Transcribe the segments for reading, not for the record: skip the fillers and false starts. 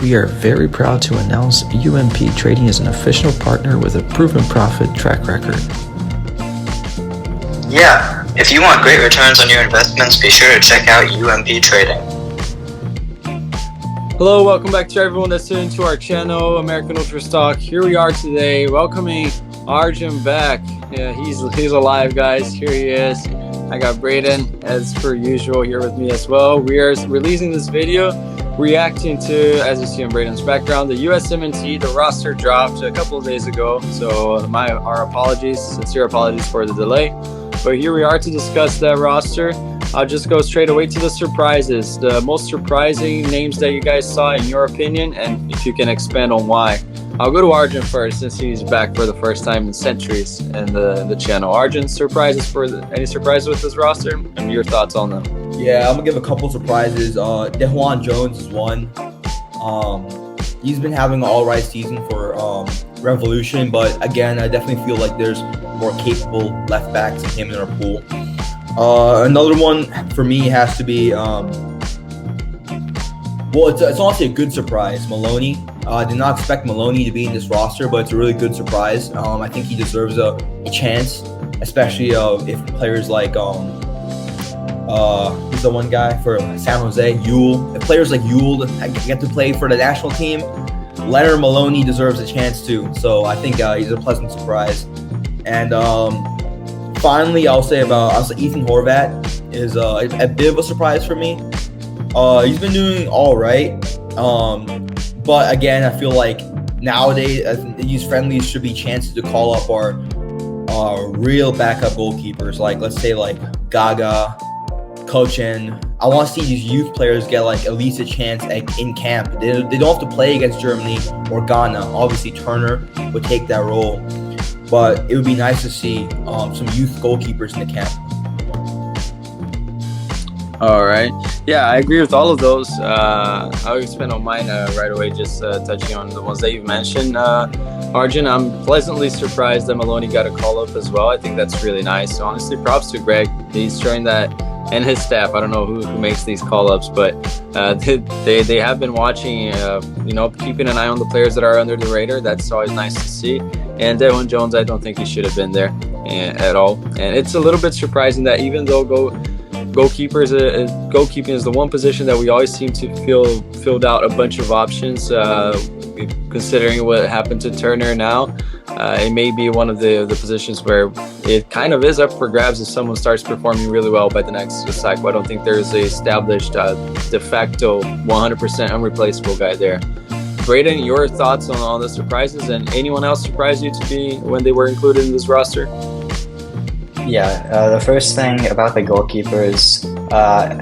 we are very proud to announce UMP Trading is an official partner with a proven profit track record. Yeah, if you want great returns on your investments, be sure to check out UMP Trading. Hello, welcome back to everyone that's tuning to our channel, American Ultra Stock. Here we are today, welcoming Arjun back. Yeah, he's alive, guys. Here he is. I got Braden, as per usual, here with me as well. We are releasing this video reacting to, as you see in Braden's background, the USMNT. The roster dropped a couple of days ago, so our apologies, sincere apologies for the delay. But here we are to discuss that roster. I'll just go straight away to the surprises, the most surprising names that you guys saw in your opinion, and if you can expand on why. I'll go to Arjun first, since he's back for the first time in centuries in the channel. Arjun, any surprises with this roster, and your thoughts on them? Yeah, I'm gonna give a couple surprises. DeJuan Jones is one. He's been having an all-right season for Revolution, but again, I definitely feel like there's more capable left backs than him in our pool. Another one for me has to be, it's honestly a good surprise, Maloney. I did not expect Maloney to be in this roster, but it's a really good surprise. I think he deserves a chance, especially if players like, who's the one guy for San Jose, Yule. If players like Yule get to play for the national team, Leonard Maloney deserves a chance too. So I think he's a pleasant surprise. And finally, I'll say Ethan Horvat is a bit of a surprise for me. He's been doing all right, but again, I feel like nowadays these friendlies should be chances to call up our real backup goalkeepers, like let's say like Gaga, Kochen. I want to see these youth players get like at least a chance in camp. They don't have to play against Germany or Ghana. Obviously, Turner would take that role. But it would be nice to see some youth goalkeepers in the camp. All right. Yeah, I agree with all of those. I'll expand on mine right away, just touching on the ones that you've mentioned. Arjun, I'm pleasantly surprised that Maloney got a call-up as well. I think that's really nice. Honestly, props to Greg. He's showing that, and his staff. I don't know who makes these call-ups, but they have been watching, keeping an eye on the players that are under the radar. That's always nice to see. And DeJuan Jones, I don't think he should have been there at all. And it's a little bit surprising that even though goalkeeping is the one position that we always seem to filled out a bunch of options, considering what happened to Turner now, it may be one of the positions where it kind of is up for grabs if someone starts performing really well by the next cycle. I don't think there's a established de facto 100% unreplaceable guy there. Braden, your thoughts on all the surprises, and anyone else surprised you to be when they were included in this roster? Yeah, the first thing about the goalkeepers,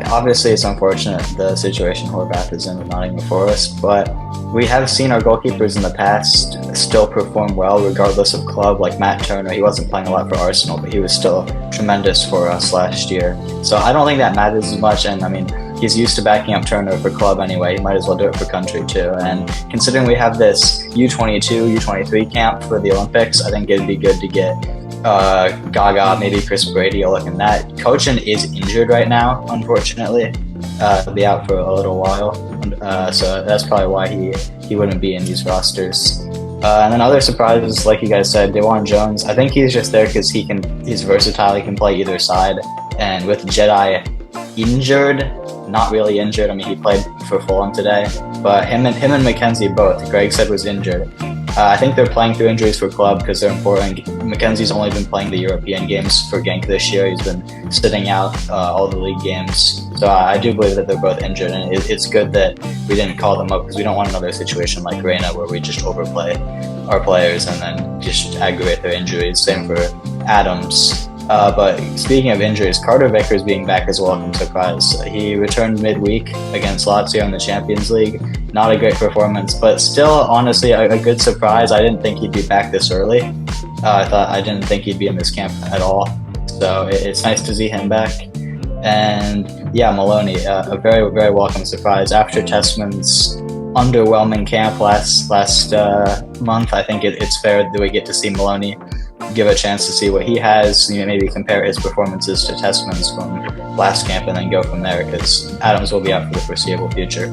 obviously it's unfortunate the situation Horvath is in with Nottingham Forest, but we have seen our goalkeepers in the past still perform well regardless of club. Like Matt Turner, he wasn't playing a lot for Arsenal, but he was still tremendous for us last year. So I don't think that matters as much, and I mean, he's used to backing up Turner for club anyway. He might as well do it for country too. And considering we have this U22, U23 camp for the Olympics, I think it'd be good to get Gaga, maybe Chris Brady a look in that. Kochen is injured right now, unfortunately. He'll be out for a little while. So that's probably why he wouldn't be in these rosters. And then other surprises, like you guys said, DeJuan Jones. I think he's just there because he's versatile. He can play either side. And with Jedi injured, not really injured. I mean, he played for Fulham today, but him and Mackenzie both, Greg said, was injured. I think they're playing through injuries for club because they're important. Mackenzie's only been playing the European games for Genk this year. He's been sitting out all the league games. So I do believe that they're both injured, and it's good that we didn't call them up because we don't want another situation like Reina where we just overplay our players and then just aggravate their injuries. Same for Adams. But speaking of injuries, Carter Vickers being back is a welcome surprise. He returned midweek against Lazio in the Champions League. Not a great performance, but still, honestly, a good surprise. I didn't think he'd be back this early. I didn't think he'd be in this camp at all. So it's nice to see him back. And yeah, Maloney, a very, very welcome surprise. After Tessman's underwhelming camp last month, I think it's fair that we get to see Maloney give a chance to see what he has, maybe compare his performances to Tessman's from last camp and then go from there, because Adams will be out for the foreseeable future.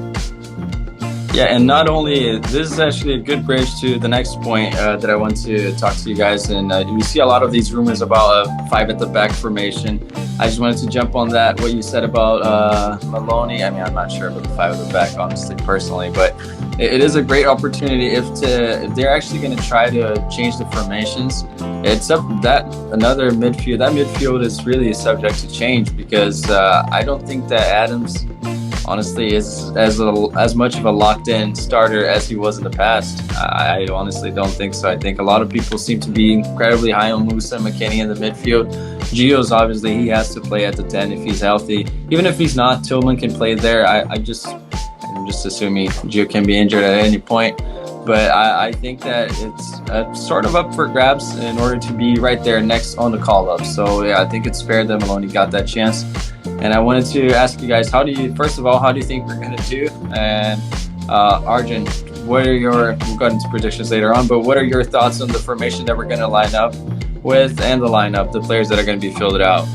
Yeah, and not only this is actually a good bridge to the next point that I want to talk to you guys. And we see a lot of these rumors about a five at the back formation. I just wanted to jump on that. What you said about Maloney. I mean, I'm not sure about the five at the back, honestly, personally, but it is a great opportunity if they're actually going to try to change the formations. It's up that another midfield. That midfield is really subject to change because I don't think that Adams, honestly, is as much of a locked-in starter as he was in the past. I honestly don't think so. I think a lot of people seem to be incredibly high on Musa and McKinney in the midfield. Gio's obviously he has to play at the 10 if he's healthy. Even if he's not, Tillman can play there. I'm just assuming Gio can be injured at any point. But I think that it's sort of up for grabs in order to be right there next on the call-up. So yeah, I think it's fair that Maloney got that chance. And I wanted to ask you guys, first of all, how do you think we're going to do? And Arjun, we'll go into predictions later on, but what are your thoughts on the formation that we're going to line up with and the players that are going to be filled out?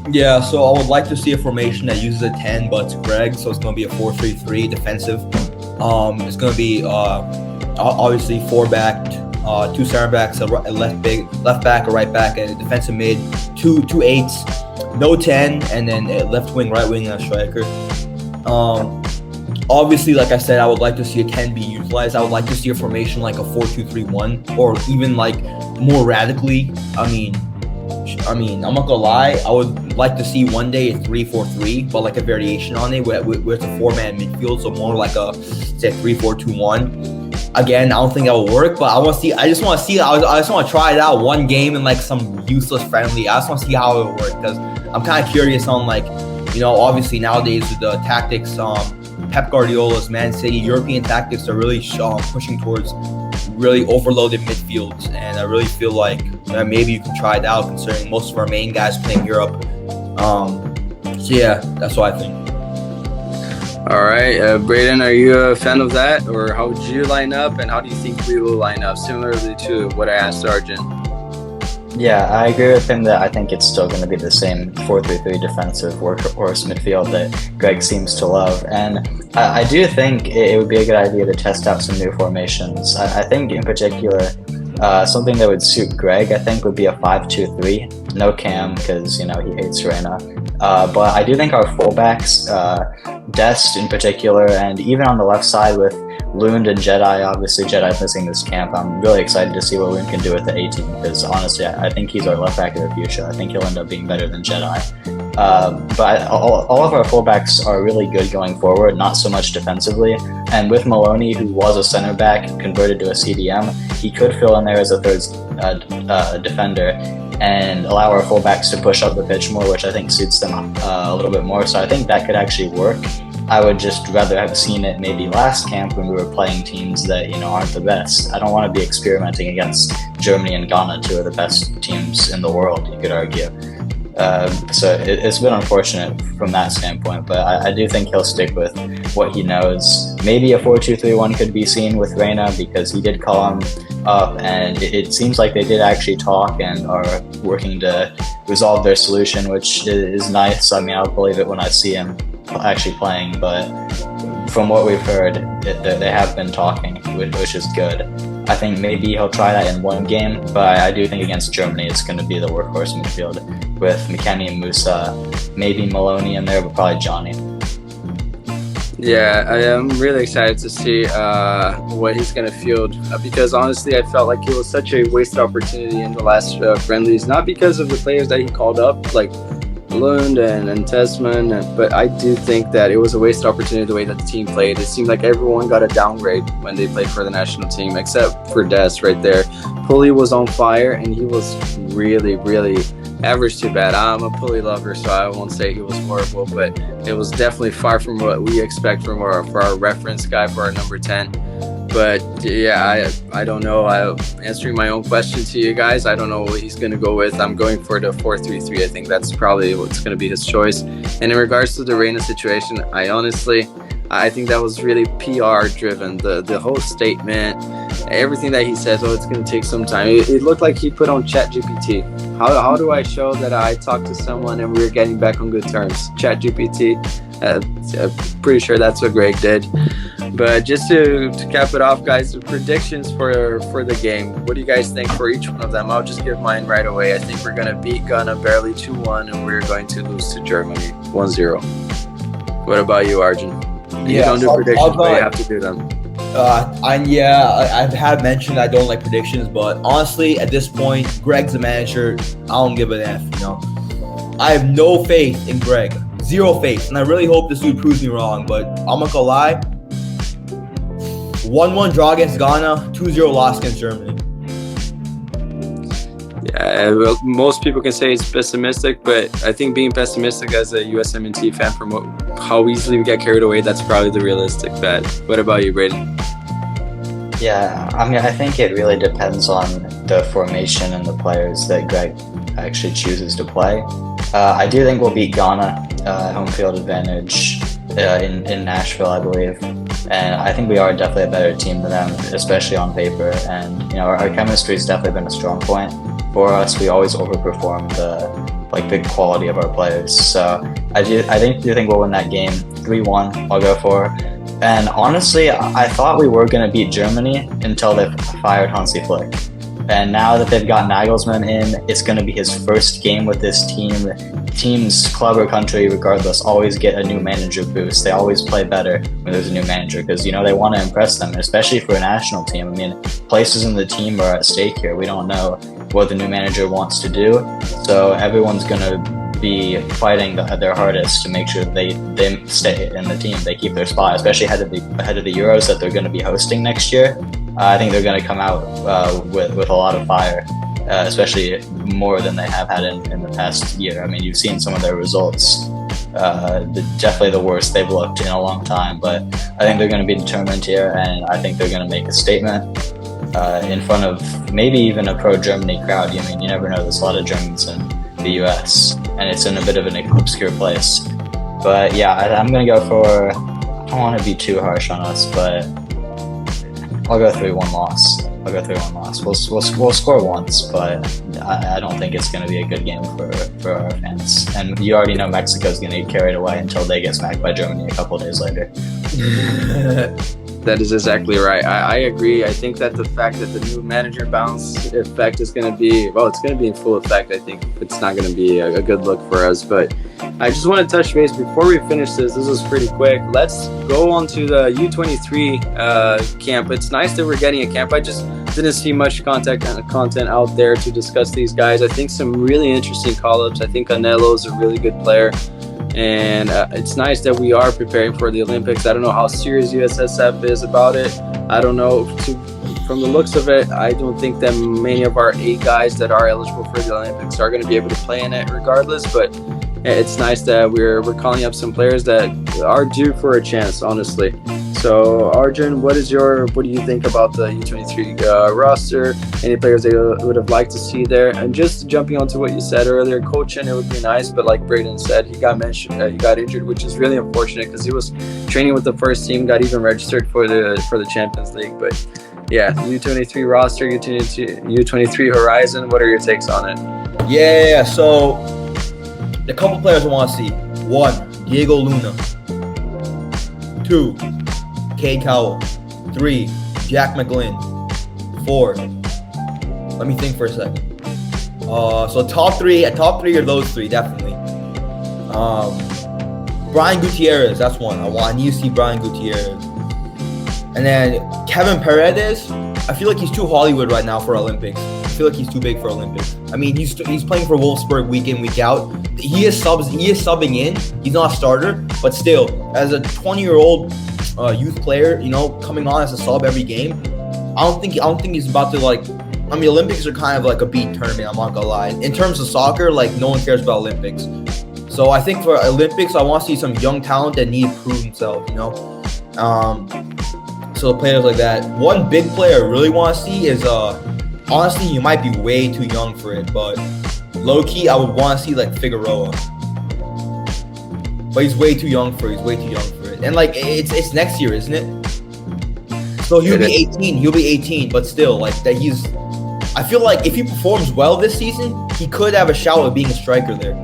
Yeah, so I would like to see a formation that uses a 10, but it's Greg, so it's going to be a 4-3-3 defensive. It's going to be obviously 4-back, 2 center backs, a left back, a right back, and a defensive mid, two 8s, no 10, and then a left wing, right wing, and a striker. Obviously, like I said, I would like to see a 10 be utilized. I would like to see a formation like a 4-2-3-1, or even like more radically. I mean, I'm not gonna lie. I would like to see one day a 3-4-3, but like a variation on it where it's a 4-man midfield, so more like a 3-4-2-1. Again, I don't think that will work, but I just want to try it out one game in like some useless friendly. I just want to see how it will work because I'm kind of curious on like, obviously nowadays with the tactics, Pep Guardiola's Man City, European tactics are really pushing towards really overloaded midfields, and I really feel like maybe you can try it out considering most of our main guys play in Europe. So yeah, that's what I think. All right, Braden, are you a fan of that, or how would you line up, and how do you think we will line up, similarly to what I asked Arjun? Yeah, I agree with him that I think it's still going to be the same 4-3-3 defensive workhorse midfield that Greg seems to love. And I do think it would be a good idea to test out some new formations. I think in particular, something that would suit Greg, I think, would be a 5-2-3. No Cam, because, he hates Reina. But I do think our fullbacks, Dest in particular, and even on the left side with Lund and Jedi, obviously Jedi missing this camp. I'm really excited to see what Lund can do with the 18 because honestly, I think he's our left back of the future. I think he'll end up being better than Jedi. But all of our fullbacks are really good going forward, not so much defensively. And with Maloney, who was a center back converted to a CDM, he could fill in there as a third defender and allow our fullbacks to push up the pitch more, which I think suits them a little bit more. So I think that could actually work. I would just rather have seen it maybe last camp when we were playing teams that, aren't the best. I don't want to be experimenting against Germany and Ghana, two of the best teams in the world, you could argue. So it's been unfortunate from that standpoint, but I do think he'll stick with what he knows. Maybe a 4-2-3-1 could be seen with Reina because he did call him up, and it seems like they did actually talk and are working to resolve their solution, which is nice. I mean, I'll believe it when I see him actually playing, but from what we've heard, they have been talking, which is good. I think maybe he'll try that in one game, but I do think against Germany it's going to be the workhorse midfield with McKennie and Musa, maybe Maloney in there, but probably Johnny. Yeah, I am really excited to see what he's going to field because honestly I felt like it was such a wasted opportunity in the last friendlies, not because of the players that he called up like Lund and Tesman, but I do think that it was a wasted opportunity the way that the team played. It seemed like everyone got a downgrade when they played for the national team, except for Des right there. Pulley was on fire, and he was really, really average to bad. I'm a Pulley lover, so I won't say he was horrible, but it was definitely far from what we expect from for our reference guy for our number 10. But yeah, I don't know. I'm answering my own question to you guys. I don't know what he's going to go with. I'm going for the 4-3-3. I think that's probably what's going to be his choice. And in regards to the Reina situation, I think that was really PR driven. The whole statement, everything that he says, it's going to take some time. It looked like he put on ChatGPT. How do I show that I talked to someone and we're getting back on good terms? ChatGPT. I'm pretty sure that's what Greg did. But just to cap it off, guys, the predictions for the game. What do you guys think for each one of them? I'll just give mine right away. I think we're going to beat Ghana barely 2-1, and we're going to lose to Germany 1-0. What about you, Arjun? You don't do predictions, but you have to do them. I've had mentioned I don't like predictions, but honestly, at this point, Greg's the manager. I don't give an F, you know. I have no faith in Greg. Zero faith. And I really hope this dude proves me wrong, but I'm not gonna lie. 1-1 draw against Ghana, 2-0 loss against Germany. Yeah, well, most people can say it's pessimistic, but I think being pessimistic as a USMNT fan from how easily we get carried away, that's probably the realistic bet. What about you, Braden? Yeah, I mean, I think it really depends on the formation and the players that Greg actually chooses to play. I do think we'll beat Ghana, home field advantage in Nashville, I believe. And I think we are definitely a better team than them, especially on paper. And, you know, our chemistry has definitely been a strong point for us. We always overperform the quality of our players. So I do think we'll win that game 3-1. I'll go for. And honestly, I thought we were going to beat Germany until they fired Hansi Flick. And now that they've got Nagelsmann in, it's going to be his first game with this team. Teams, club or country, regardless, always get a new manager boost. They always play better when there's a new manager because, you know, they want to impress them, especially for a national team. I mean, places in the team are at stake here. We don't know what the new manager wants to do. So everyone's going to be fighting their hardest to make sure they stay in the team. They keep their spot, especially ahead of the Euros that they're going to be hosting next year. I think they're going to come out with a lot of fire, especially more than they have had in the past year. I mean, you've seen some of their results. Definitely the worst they've looked in a long time, but I think they're going to be determined here, and I think they're going to make a statement in front of maybe even a pro-Germany crowd. I mean, you never know. There's a lot of Germans in the U.S., and it's in a bit of an obscure place. But yeah, I'm going to go for, I don't want to be too harsh on us, but I'll go 3-1 loss. We'll score once, but I don't think it's going to be a good game for our fans. And you already know Mexico's going to get carried away until they get smacked by Germany a couple days later. That is exactly right. I agree. I think that the fact that the new manager bounce effect is going to be, well, it's going to be in full effect. I think it's not going to be a good look for us. But I just want to touch base before we finish this. This is pretty quick. Let's go on to the U23 camp. It's nice that we're getting a camp. I just didn't see much content out there to discuss these guys. I think some really interesting call-ups. I think Canelo is a really good player. And it's nice that we are preparing for the Olympics. I don't know how serious USSF is about it. I don't know. From the looks of it, I don't think that many of our 8 guys that are eligible for the Olympics are going to be able to play in it regardless. But it's nice that we're calling up some players that are due for a chance, honestly. So, Arjun, what do you think about the U23 roster? Any players that you would have liked to see there? And just jumping onto what you said earlier, coaching, it would be nice, but like Braden said, he got injured, which is really unfortunate because he was training with the first team, got even registered for the Champions League. But yeah, U23 roster, U23 Horizon. What are your takes on it? Yeah. So the couple players I want to see: 1, Diego Luna; 2, Kay Cowell; 3, Jack McGlynn; 4. Let me think for a second. So top three are those 3 definitely. Brian Gutierrez, that's one. I need to see Brian Gutierrez. And then Kevin Paredes, I feel like he's too Hollywood right now for Olympics. I feel like he's too big for Olympics. I mean, he's playing for Wolfsburg week in, week out. He is subbing in. He's not a starter, but still, as a 20-year-old youth player, you know, coming on as a sub every game, I don't think he's about to like. I mean, Olympics are kind of like a beat tournament. I'm not gonna lie. In terms of soccer, like no one cares about Olympics. So I think for Olympics, I want to see some young talent that need to prove themselves. You know, so players like that. One big player I really want to see is honestly, he might be way too young for it, but low key, I would want to see like Figueroa. But he's way too young for it. And like it's next year, isn't it? So he'll be 18. But still, like that I feel like if he performs well this season, he could have a shout at being a striker there.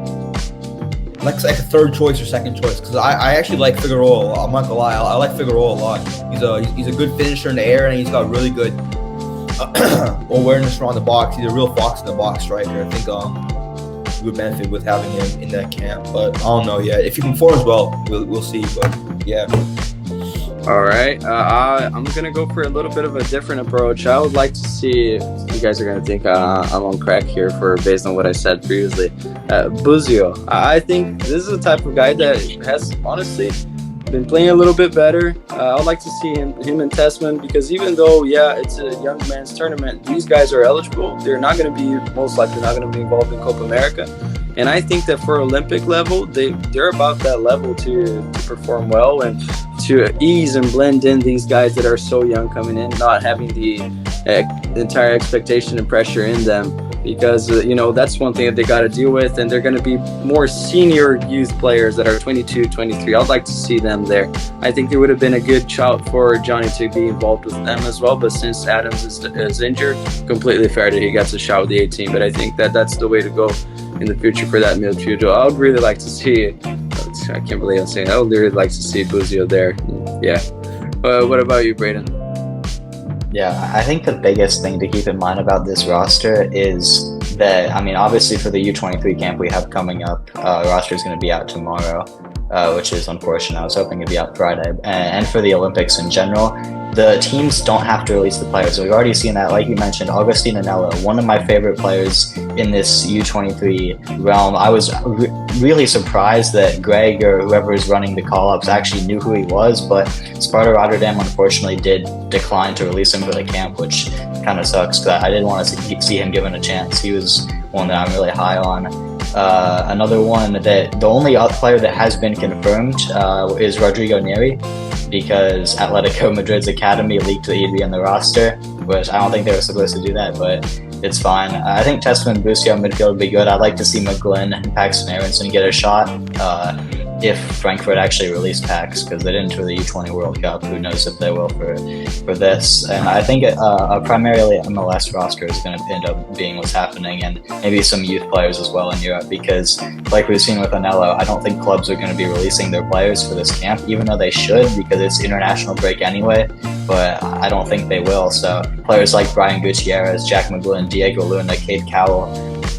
like a third choice or second choice, because I actually like Figueroa. I'm not gonna lie, I like Figueroa a lot. He's a good finisher in the air, and he's got really good awareness around the box. He's a real fox in the box striker. I think we would benefit with having him in that camp, but I don't know yet. If he performs well, we'll see. But yeah. All right, I'm gonna go for a little bit of a different approach. I would like to see. You guys are gonna think I'm on crack here based on what I said previously. Buzio. I think this is the type of guy that has honestly been playing a little bit better. I'd like to see him in Testament, because even though it's a young man's tournament, these guys are eligible. They're not going to be, most likely not going to be involved in Copa America. And I think that for Olympic level, they're about that level to perform well and to ease and blend in these guys that are so young coming in, not having the entire expectation and pressure in them. Because, that's one thing that they got to deal with. And they're going to be more senior youth players that are 22, 23. I'd like to see them there. I think it would have been a good shout for Johnny to be involved with them as well. But since Adams is injured, completely fair that he gets a shot with the 18. But I think that's the way to go in the future for that midfielder. I would really like to see, I can't believe I'm saying, I would really like to see Buzio there. Yeah. What about you, Braden? Yeah, I think the biggest thing to keep in mind about this roster is that, obviously for the U23 camp we have coming up, roster is going to be out tomorrow, which is unfortunate. I was hoping it'd be out Friday. And for the Olympics in general, the teams don't have to release the players. We've already seen that, like you mentioned, Augustine Anello, one of my favorite players in this U23 realm. I was really surprised that Greg or whoever is running the call-ups actually knew who he was, but Sparta Rotterdam unfortunately did decline to release him for the camp, which kind of sucks because I didn't want to see him given a chance. He was one that I'm really high on. Another one that the only player that has been confirmed is Rodrigo Neri, because Atletico Madrid's academy leaked that he'd be in the roster, which I don't think they were supposed to do that, but it's fine. I think Testament and Busio midfield would be good. I'd like to see McGlynn and Paxton Aronson get a shot if Frankfurt actually released Pax, because they didn't for the U20 World Cup. Who knows if they will for this. And I think primarily MLS roster is going to end up being what's happening, and maybe some youth players as well in Europe, because like we've seen with Anello, I don't think clubs are going to be releasing their players for this camp, even though they should, because it's international break anyway, but I don't think they will. So players like Brian Gutierrez, Jack McGlynn, Diego Luna, Cade Cowell,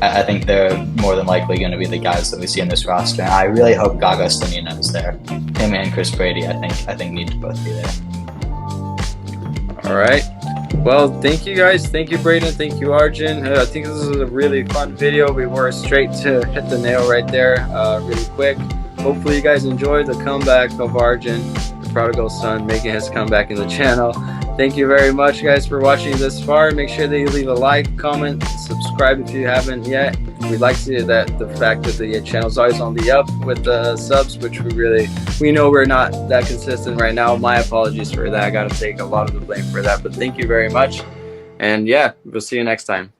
I think they're more than likely going to be the guys that we see in this roster. And I really hope Gaga Stanina is there. Him and Chris Brady, I think need to both be there. All right. Well, thank you guys. Thank you, Braden. Thank you, Arjun. I think this is a really fun video. We were straight to hit the nail right there, really quick. Hopefully you guys enjoyed the comeback of Arjun, the prodigal son, making his comeback in the channel. Thank you very much, guys, for watching this far. Make sure that you leave a like, comment, subscribe if you haven't yet. We'd like to see that the fact that the channel's always on the up with the subs, which we know we're not that consistent right now. My apologies for that. I got to take a lot of the blame for that, but thank you very much. And yeah, we'll see you next time.